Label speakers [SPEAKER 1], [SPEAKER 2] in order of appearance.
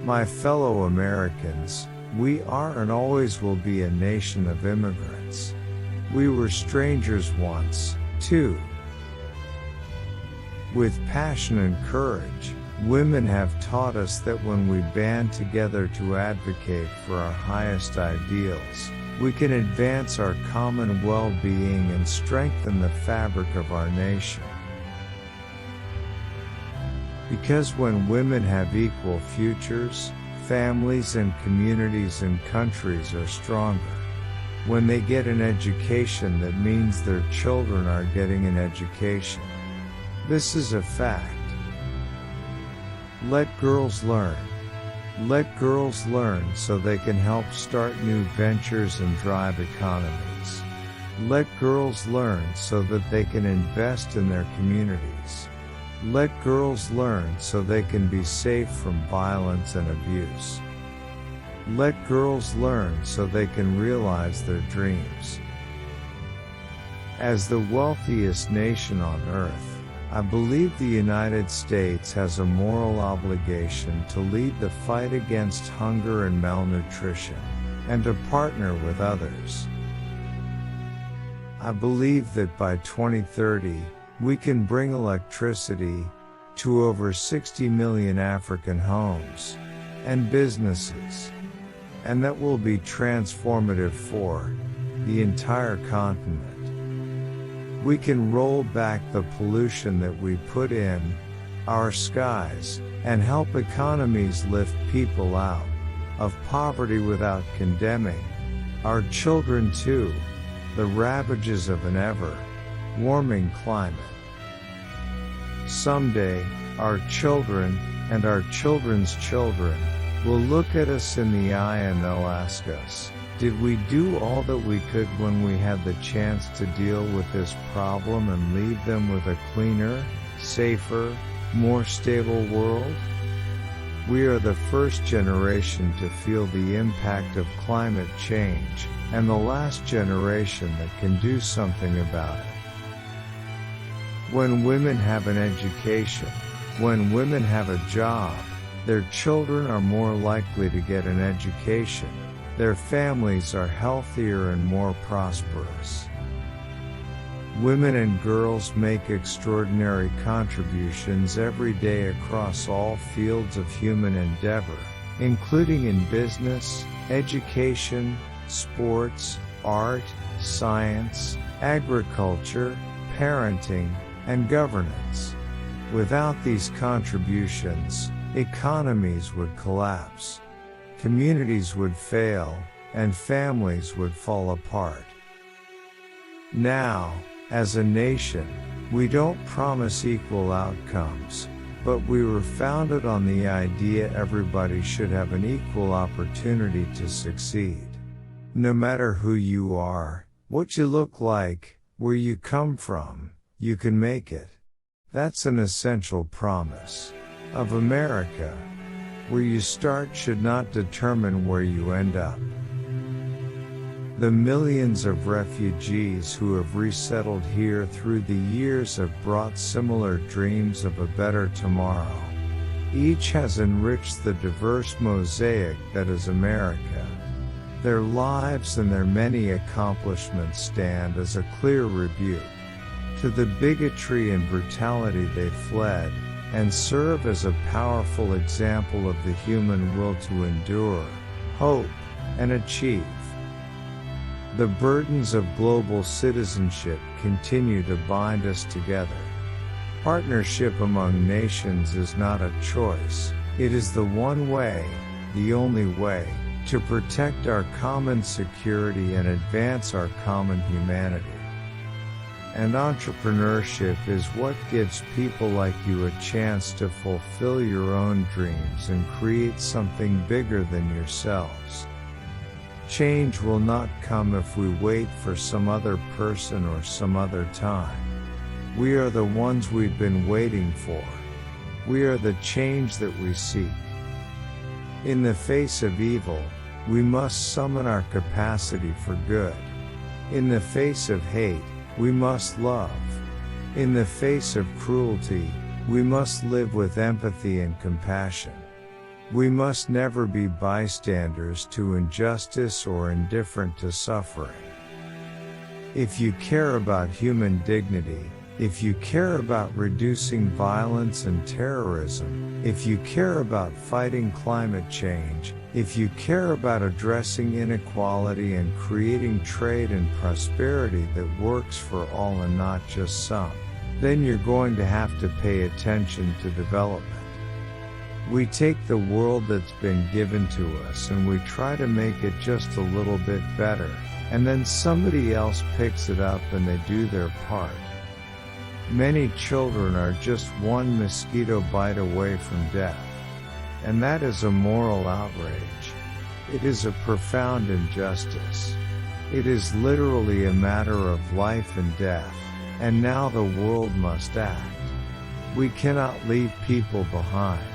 [SPEAKER 1] My fellow Americans, we are and always will be a nation of immigrants. We were strangers once, too. With passion and courage, women have taught us that when we band together to advocate for our highest ideals, we can advance our common well-being and strengthen the fabric of our nation. Because when women have equal futures, families and communities and countries are stronger. When they get an education, that means their children are getting an education. This is a fact. Let girls learn. Let girls learn so they can help start new ventures and drive economies. Let girls learn so that they can invest in their communities. Let girls learn so they can be safe from violence and abuse. Let girls learn so they can realize their dreams. As the wealthiest nation on earth, I believe the United States has a moral obligation to lead the fight against hunger and malnutrition, and to partner with others. I believe that by 2030, we can bring electricity to over 60 million African homes and businesses, and that will be transformative for the entire continent. We can roll back the pollution that we put in our skies and help economies lift people out of poverty without condemning our children to the ravages of an ever-warming climate. Someday, our children and our children's children will look at us in the eye and they'll ask us, did we do all that we could when we had the chance to deal with this problem and leave them with a cleaner, safer, more stable world? We are the first generation to feel the impact of climate change, and the last generation that can do something about it. When women have an education, when women have a job, their children are more likely to get an education. Their families are healthier and more prosperous. Women and girls make extraordinary contributions every day across all fields of human endeavor, including in business, education, sports, art, science, agriculture, parenting, and governance. Without these contributions, economies would collapse. Communities would fail, and families would fall apart. Now, as a nation, we don't promise equal outcomes, but we were founded on the idea everybody should have an equal opportunity to succeed. No matter who you are, what you look like, where you come from, you can make it. That's an essential promise of America. Where you start should not determine where you end up. The millions of refugees who have resettled here through the years have brought similar dreams of a better tomorrow. Each has enriched the diverse mosaic that is America. Their lives and their many accomplishments stand as a clear rebuke to the bigotry and brutality they fled, and serve as a powerful example of the human will to endure, hope, and achieve. The burdens of global citizenship continue to bind us together. Partnership among nations is not a choice, it is the one way, the only way, to protect our common security and advance our common humanity. And entrepreneurship is what gives people like you a chance to fulfill your own dreams and create something bigger than yourselves. Change will not come if we wait for some other person or some other time. We are the ones we've been waiting for. We are the change that we seek. In the face of evil, we must summon our capacity for good. In the face of hate, we must love. In the face of cruelty, we must live with empathy and compassion. We must never be bystanders to injustice or indifferent to suffering. If you care about human dignity, if you care about reducing violence and terrorism, if you care about fighting climate change, if you care about addressing inequality and creating trade and prosperity that works for all and not just some, then you're going to have to pay attention to development. We take the world that's been given to us and we try to make it just a little bit better, and then somebody else picks it up and they do their part. Many children are just one mosquito bite away from death. And that is a moral outrage. It is a profound injustice. It is literally a matter of life and death, and now the world must act. We cannot leave people behind.